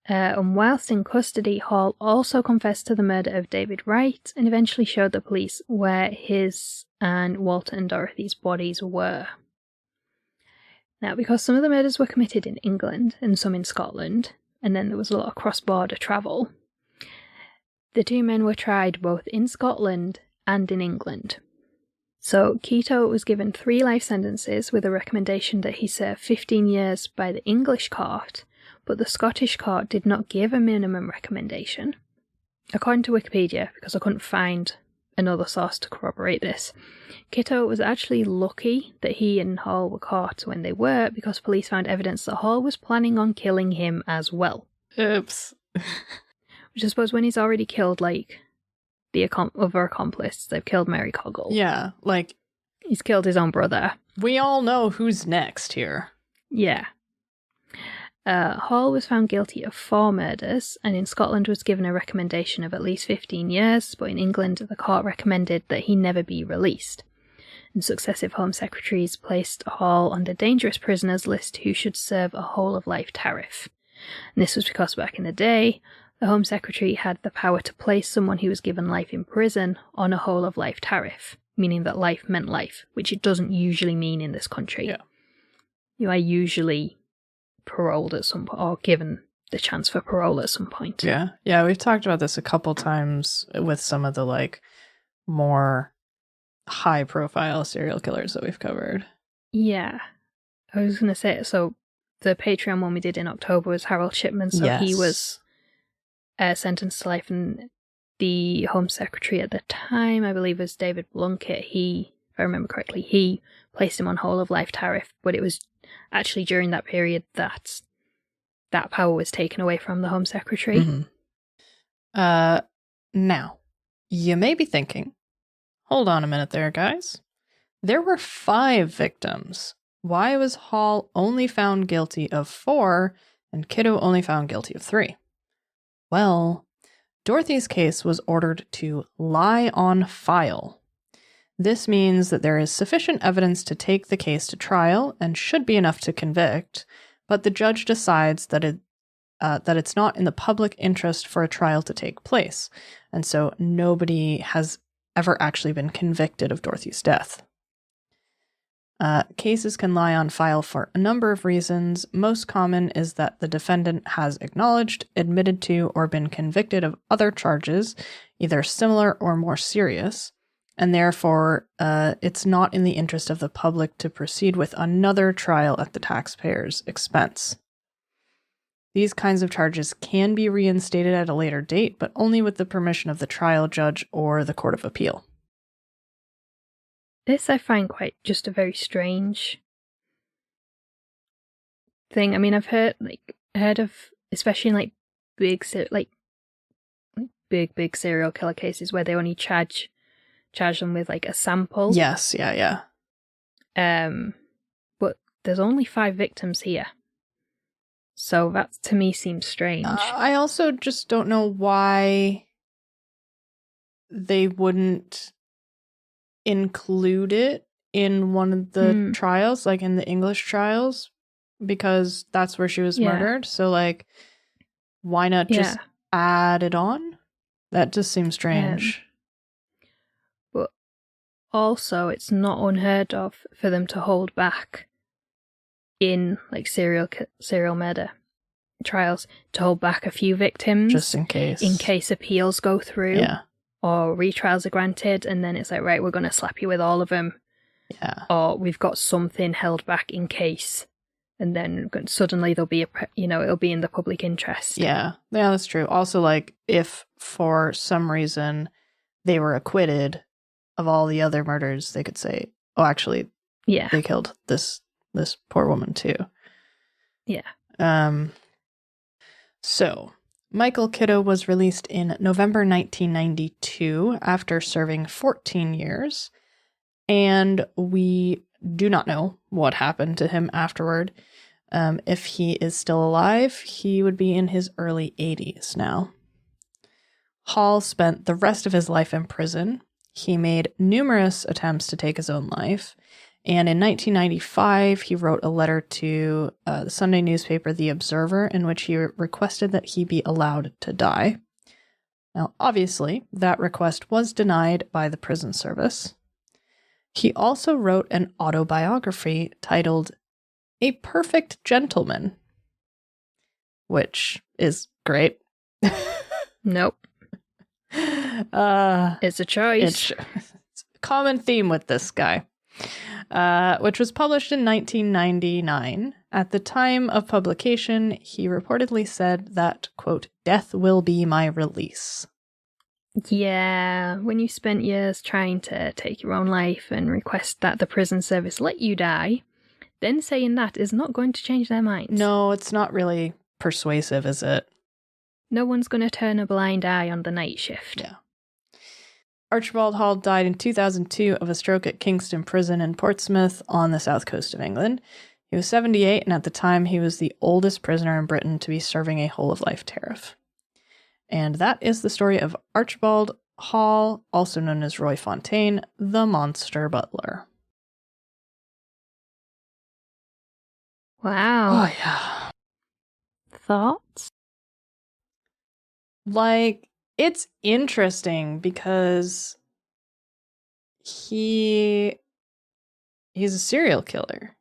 And whilst in custody, Hall also confessed to the murder of David Wright and eventually showed the police where his and Walter and Dorothy's bodies were. Now, because some of the murders were committed in England and some in Scotland, and then there was a lot of cross-border travel, the two men were tried both in Scotland and in England. So, Keto was given 3 life sentences with a recommendation that he serve 15 years by the English court, but the Scottish court did not give a minimum recommendation. According to Wikipedia, because I couldn't find another source to corroborate this, Keto was actually lucky that he and Hall were caught when they were, because police found evidence that Hall was planning on killing him as well. Oops. Which I suppose when he's already killed, the other accomplice, they've killed Mary Coggle. Yeah, he's killed his own brother. We all know who's next here. Yeah. Hall was found guilty of 4 murders, and in Scotland was given a recommendation of at least 15 years, but in England the court recommended that he never be released. And successive Home Secretaries placed Hall on the dangerous prisoners list who should serve a whole-of-life tariff. And this was because back in the day, the Home Secretary had the power to place someone who was given life in prison on a whole-of-life tariff, meaning that life meant life, which it doesn't usually mean in this country. Yeah. You are usually paroled at some point, or given the chance for parole at some point. Yeah. Yeah, we've talked about this a couple times with some of the, more high-profile serial killers that we've covered. Yeah. I was going to say, so the Patreon one we did in October was Harold Shipman, so yes. He was sentenced to life, and the Home Secretary at the time, I believe, was David Blunkett. He, if I remember correctly, he placed him on whole-of-life tariff, but it was actually during that period that power was taken away from the Home Secretary. Mm-hmm. Now, you may be thinking, hold on a minute there, guys. There were 5 victims. Why was Hall only found guilty of 4 and Kiddo only found guilty of 3? Well, Dorothy's case was ordered to lie on file. This means that there is sufficient evidence to take the case to trial and should be enough to convict, but the judge decides that it's not in the public interest for a trial to take place, and so nobody has ever actually been convicted of Dorothy's death. Cases can lie on file for a number of reasons. Most common is that the defendant has acknowledged, admitted to, or been convicted of other charges, either similar or more serious, and therefore it's not in the interest of the public to proceed with another trial at the taxpayer's expense. These kinds of charges can be reinstated at a later date, but only with the permission of the trial judge or the Court of Appeal. This I find quite just a very strange thing. I mean, I've heard of, especially in like big serial killer cases where they only charge them with like a sample. Yes, yeah. But there's only 5 victims here. So that to me seems strange. I also just don't know why they wouldn't include it in one of the trials, like in the English trials, because that's where she was murdered. So like, why not just add it on? That just seems strange. But also, it's not unheard of for them to hold back in like serial murder trials, to hold back a few victims just in case appeals go through or retrials are granted, and then it's like, right, we're going to slap you with all of them, or we've got something held back in case, and then suddenly there'll be it'll be in the public interest. Yeah, that's true. Also, like, if for some reason they were acquitted of all the other murders, they could say, oh, actually they killed this poor woman too. So Michael Kiddo was released in November 1992 after serving 14 years, and we do not know what happened to him afterward. If he is still alive, he would be in his early 80s now. Hall spent the rest of his life in prison. He made numerous attempts to take his own life, and in 1995, he wrote a letter to the Sunday newspaper The Observer in which he requested that he be allowed to die. Now, obviously, that request was denied by the prison service. He also wrote an autobiography titled A Perfect Gentleman, which is great. Nope. It's a choice. It's a common theme with this guy. Which was published in 1999. At the time of publication, he reportedly said that, quote, "Death will be my release." Yeah, when you spent years trying to take your own life and request that the prison service let you die, then saying that is not going to change their minds. No, it's not really persuasive, is it? No one's going to turn a blind eye on the night shift. Yeah. Archibald Hall died in 2002 of a stroke at Kingston Prison in Portsmouth on the south coast of England. He was 78, and at the time he was the oldest prisoner in Britain to be serving a whole-of-life tariff. And that is the story of Archibald Hall, also known as Roy Fontaine, the Monster Butler. Wow. Oh, yeah. Thoughts? Like, it's interesting because he's a serial killer.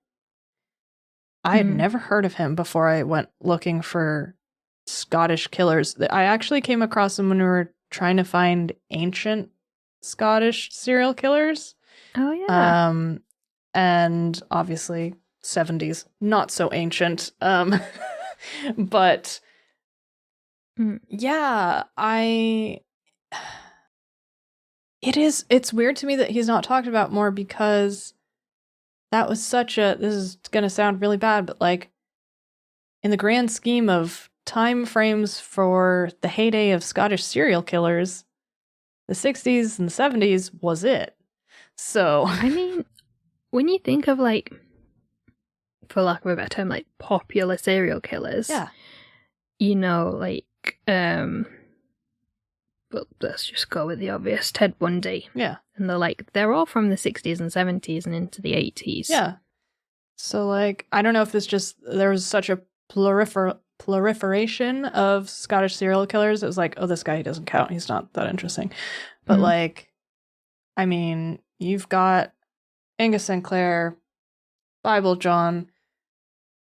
I had never heard of him before I went looking for Scottish killers. I actually came across him when we were trying to find ancient Scottish serial killers. Oh, yeah. And obviously 70s, not so ancient. But yeah, it's weird to me that he's not talked about more, because that was this is going to sound really bad, but like in the grand scheme of time frames for the heyday of Scottish serial killers, the 60s and the 70s was it. So, I mean, when you think of, like, for lack of a better term, like popular serial killers, like, but let's just go with the obvious, Ted Bundy. Yeah. And they're all from the 60s and 70s and into the 80s. Yeah. So, like, I don't know if it's just there was such a proliferation of Scottish serial killers. It was like, oh, this guy, he doesn't count. He's not that interesting. But, like, I mean, you've got Angus Sinclair, Bible John,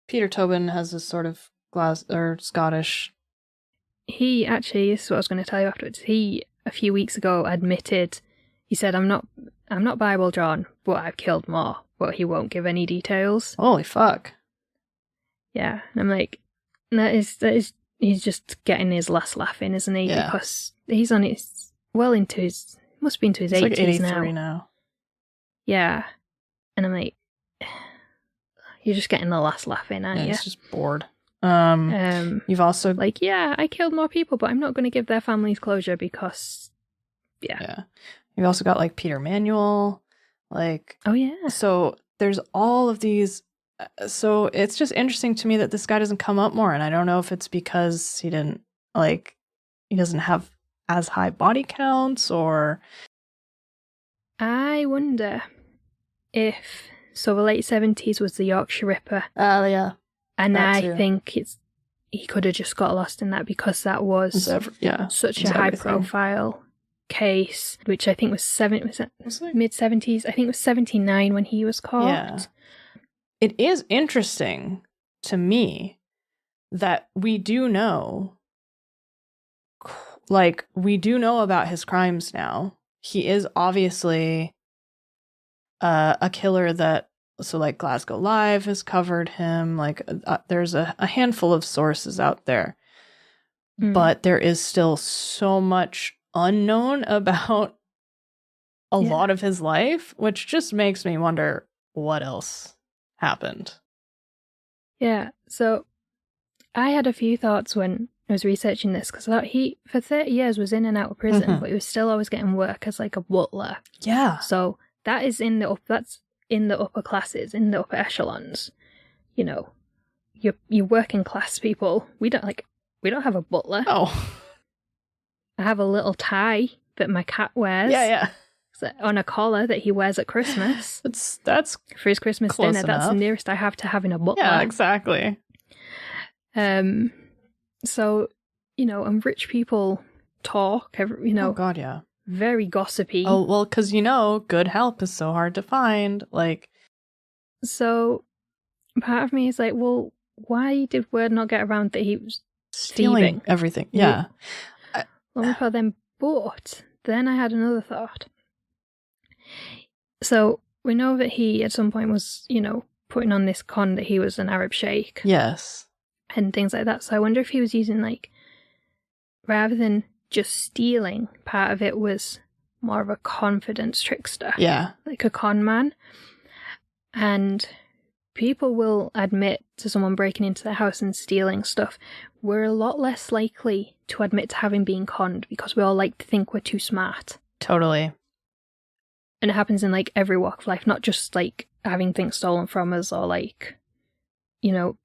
Peter Tobin has this sort of Scottish. He actually, this is what I was going to tell you afterwards. He, a few weeks ago, admitted, he said, I'm not Bible John, but I've killed more. But he won't give any details. Holy fuck. Yeah. And I'm like, that is he's just getting his last laugh in, isn't he? Yeah. Because he's on his must be into his He's 80s like 83 now. now. Yeah. And I'm like, you're just getting the last laugh in, aren't you? He's just bored. You've also like, yeah, I killed more people, but I'm not going to give their families closure because, yeah. You've also got like Peter Manuel, like, oh yeah. So there's all of these. So it's just interesting to me that this guy doesn't come up more, and I don't know if it's because he doesn't have as high body counts, or I wonder if the late 70s was the Yorkshire Ripper. Oh yeah. And I think he could have just got lost in that because that was such a high profile case, which I think was mid 70s. I think it was 79 when he was caught. Yeah. It is interesting to me that we do know about his crimes now. He is obviously a killer that, so like Glasgow Live has covered him. Like there's a handful of sources out there, but there is still so much unknown about a lot of his life, which just makes me wonder what else happened. Yeah, so I had a few thoughts when I was researching this, because I thought he, for 30 years, was in and out of prison, but he was still always getting work as like a butler. Yeah. So that is in the upper classes, in the upper echelons. You know, you working class people. We don't have a butler. Oh. I have a little tie that my cat wears. Yeah. On a collar that he wears at Christmas. That's for his Christmas dinner. enough. That's the nearest I have to having a butler. Yeah, exactly. So, and rich people talk, oh god, yeah, very gossipy. Oh, well, because good help is so hard to find. Like, so part of me is like, well, why did word not get around that he was stealing everything? Yeah. But then I had another thought. So we know that he at some point was, putting on this con that he was an Arab sheikh. Yes. And things like that. So I wonder if he was using, like, rather than just stealing, part of it was more of a confidence trickster. Yeah. Like a con man. And people will admit to someone breaking into their house and stealing stuff. We're a lot less likely to admit to having been conned because we all like to think we're too smart. Totally. And it happens in, like, every walk of life, not just, like, having things stolen from us or, like,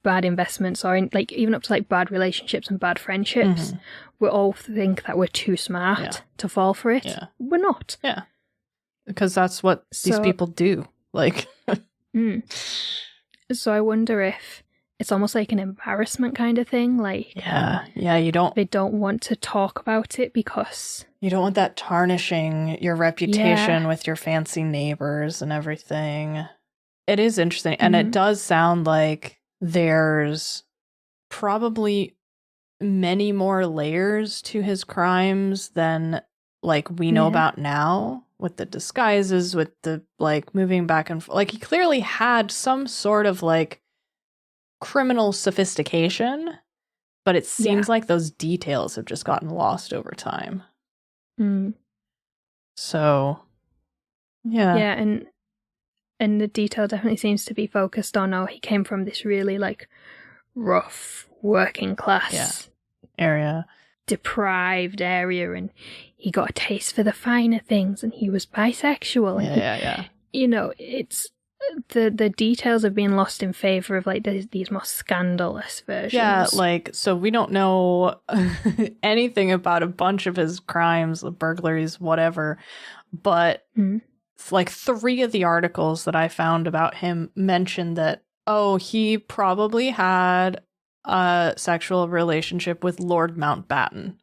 bad investments or, like, even up to, like, bad relationships and bad friendships. We all think that we're too smart to fall for it. Yeah. We're not. Yeah. Because that's what these people do. Like. So I wonder if it's almost like an embarrassment kind of thing. Like, they don't want to talk about it because you don't want that tarnishing your reputation with your fancy neighbors and everything. It is interesting, and it does sound like there's probably many more layers to his crimes than like we know about now, with the disguises, with the like moving back and forth. Like, he clearly had some sort of like criminal sophistication, but it seems like those details have just gotten lost over time. So and the detail definitely seems to be focused on, he came from this really like rough working class area, deprived area, and he got a taste for the finer things, and he was bisexual. It's the details have been lost in favor of like these more scandalous versions. Yeah, like, so we don't know anything about a bunch of his crimes, burglaries, whatever, but like 3 of the articles that I found about him mentioned that, he probably had a sexual relationship with Lord Mountbatten.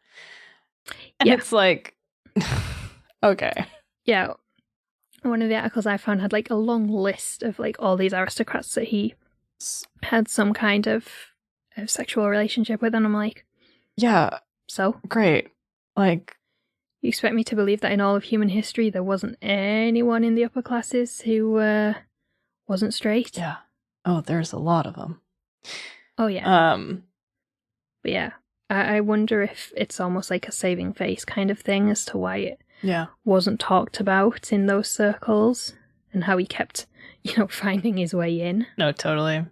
And it's like, okay. Yeah. One of the articles I found had like a long list of like all these aristocrats that he had some kind of sexual relationship with, and I'm like, yeah, so great. Like, you expect me to believe that in all of human history there wasn't anyone in the upper classes who wasn't straight? Yeah. Oh, there's a lot of them. Oh yeah. But yeah, I wonder if it's almost like a saving face kind of thing as to why it wasn't talked about in those circles and how he kept, finding his way in. No, totally.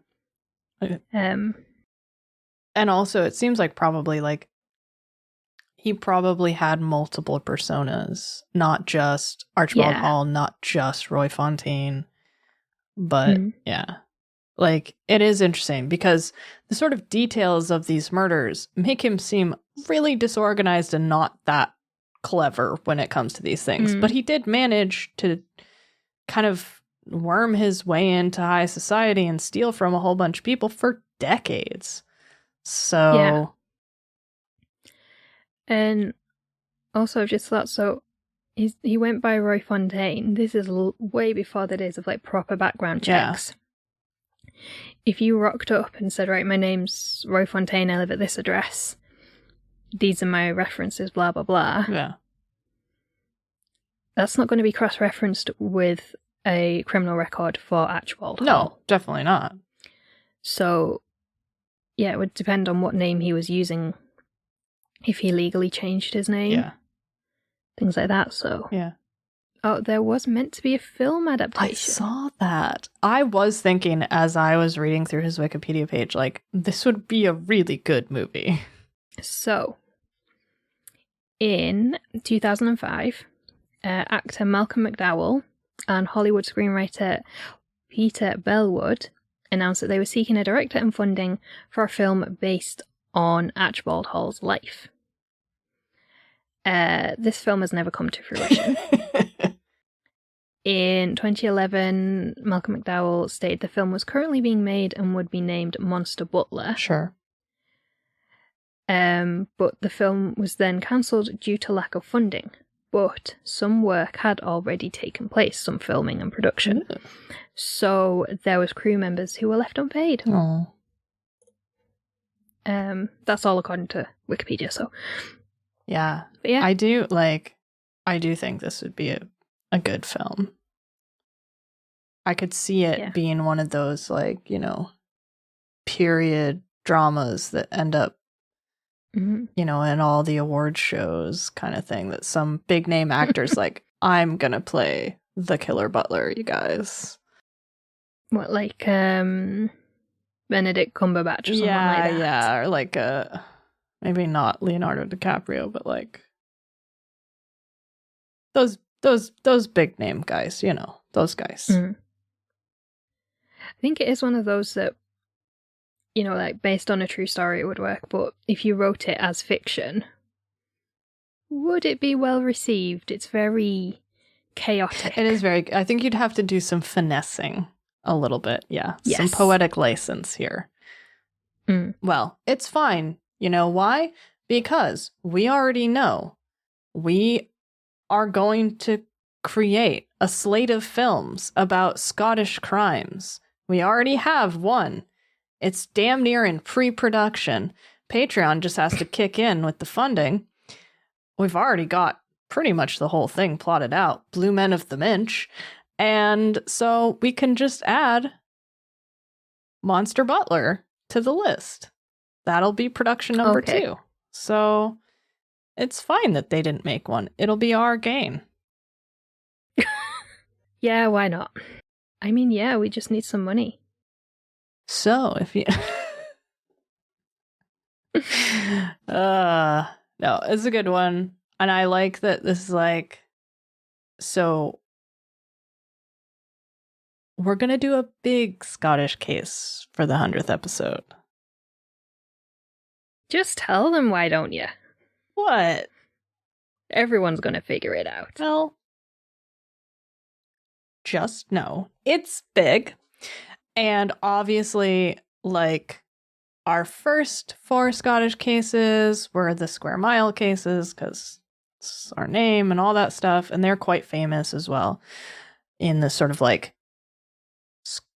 And also, it seems like probably like he probably had multiple personas, not just Archibald Hall, not just Roy Fontaine, but like it is interesting because the sort of details of these murders make him seem really disorganized and not that clever when it comes to these things. But he did manage to kind of worm his way into high society and steal from a whole bunch of people for decades. So and also I've just thought, so he went by Roy Fontaine. This is way before the days of like proper background checks. If you rocked up and said, right, my name's Roy Fontaine, I live at this address, these are my references, blah blah blah, that's not going to be cross-referenced with a criminal record for Archibald Hall. No, definitely not. So yeah, it would depend on what name he was using, if he legally changed his name, things like that. So there was meant to be a film adaptation. I saw that. I was thinking as I was reading through his Wikipedia page, like, this would be a really good movie. So in 2005, actor Malcolm McDowell and Hollywood screenwriter Peter Bellwood announced that they were seeking a director and funding for a film based on Archibald Hall's life. This film has never come to fruition. In 2011, Malcolm McDowell stated the film was currently being made and would be named Monster Butler. Sure. But the film was then cancelled due to lack of funding. But some work had already taken place, some filming and production. Ooh. So there was crew members who were left unpaid. Oh. That's all according to Wikipedia. So yeah, I do think this would be a good film. I could see it being one of those, like, period dramas that end up, in all the award shows kind of thing, that some big name actors like, I'm gonna play the killer butler, you guys. What, like Benedict Cumberbatch or something like that? Yeah, or like maybe not Leonardo DiCaprio, but like those big name guys, those guys. I think it is one of those that, like based on a true story it would work, but if you wrote it as fiction, would it be well received? It's very chaotic. It is very, I think you'd have to do some finessing a little bit. Yeah. Yes. Some poetic license here. Well, it's fine. You know why? Because we already know we are going to create a slate of films about Scottish crimes. We already have one. It's damn near in pre-production. Patreon just has to kick in with the funding. We've already got pretty much the whole thing plotted out. Blue Men of the Minch. And so we can just add Monster Butler to the list. That'll be production number 2. So it's fine that they didn't make one. It'll be our gain. Yeah, why not? I mean, yeah, we just need some money. So if you... no, it's a good one. And I like that this is like... So we're going to do a big Scottish case for the 100th episode. Just tell them, why don't you? What? Everyone's going to figure it out. Well, just know it's big. And obviously, like, our first 4 Scottish cases were the Square Mile cases, because it's our name and all that stuff. And they're quite famous as well in this sort of like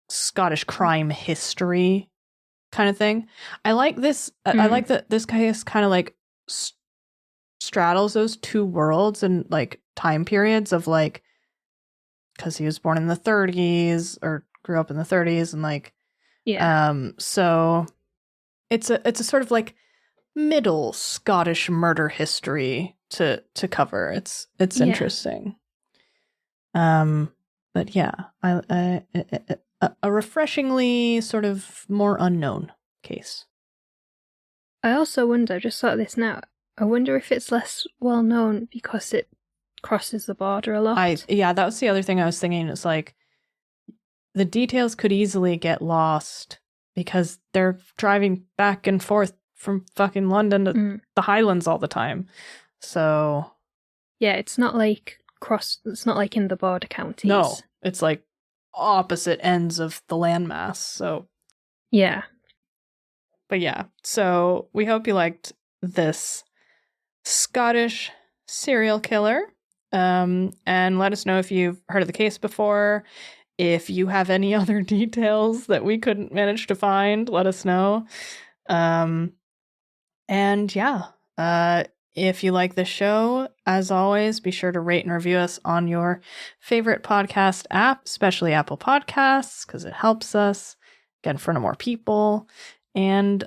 Scottish crime history kind of thing. I like this. I like that this case kind of like straddles those two worlds and like time periods of like, because he was born in the 30s or grew up in the 30s and like, so it's a sort of like middle Scottish murder history to cover. It's interesting. But yeah, a refreshingly sort of more unknown case. I also wonder, just thought of this now, I wonder if it's less well known because it crosses the border a lot. Yeah, that was the other thing I was thinking. It's like the details could easily get lost because they're driving back and forth from fucking London to the Highlands all the time. So yeah, it's not like in the border counties. No, it's like opposite ends of the landmass. So yeah. But yeah, so we hope you liked this Scottish serial killer. And let us know if you've heard of the case before. If you have any other details that we couldn't manage to find, let us know. And yeah, if you like the show, as always, be sure to rate and review us on your favorite podcast app, especially Apple Podcasts, because it helps us get in front of more people. And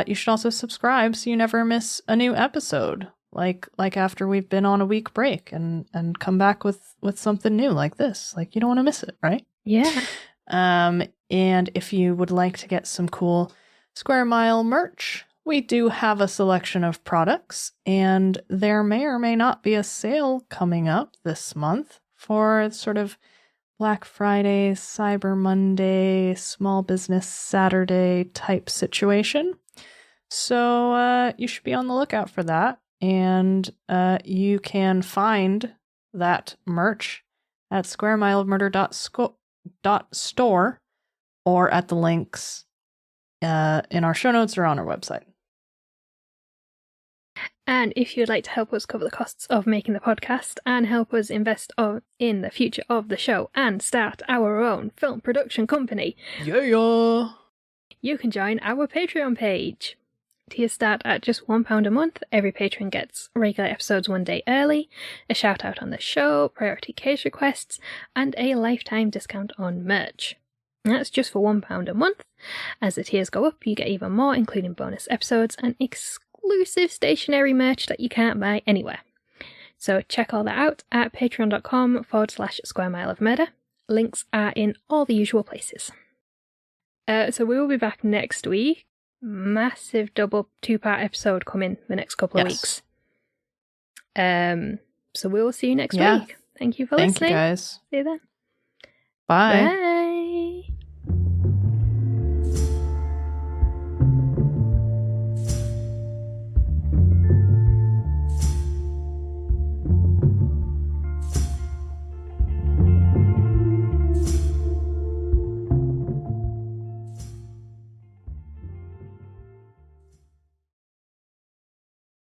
you should also subscribe so you never miss a new episode. Like after we've been on a week break and come back with something new like this. Like, you don't want to miss it, right? Yeah. And if you would like to get some cool Square Mile merch, we do have a selection of products, and there may or may not be a sale coming up this month for sort of Black Friday, Cyber Monday, Small Business Saturday type situation. So you should be on the lookout for that. And you can find that merch at squaremileofmurder.store or at the links in our show notes or on our website. And if you'd like to help us cover the costs of making the podcast and help us invest in the future of the show and start our own film production company, yeah, you can join our Patreon page. Tiers start at just £1 a month. Every patron gets regular episodes 1 day early, a shout out on the show, priority case requests, and a lifetime discount on merch. And that's just for £1 a month. As the tiers go up, you get even more, including bonus episodes and exclusive stationery merch that you can't buy anywhere. So check all that out at patreon.com/Square Mile of Murder. Links are in all the usual places. So we will be back next week. Massive double 2-part episode coming the next couple of weeks. So we will see you next week. Thank you for listening. Thank you, guys. See you then. Bye. Bye.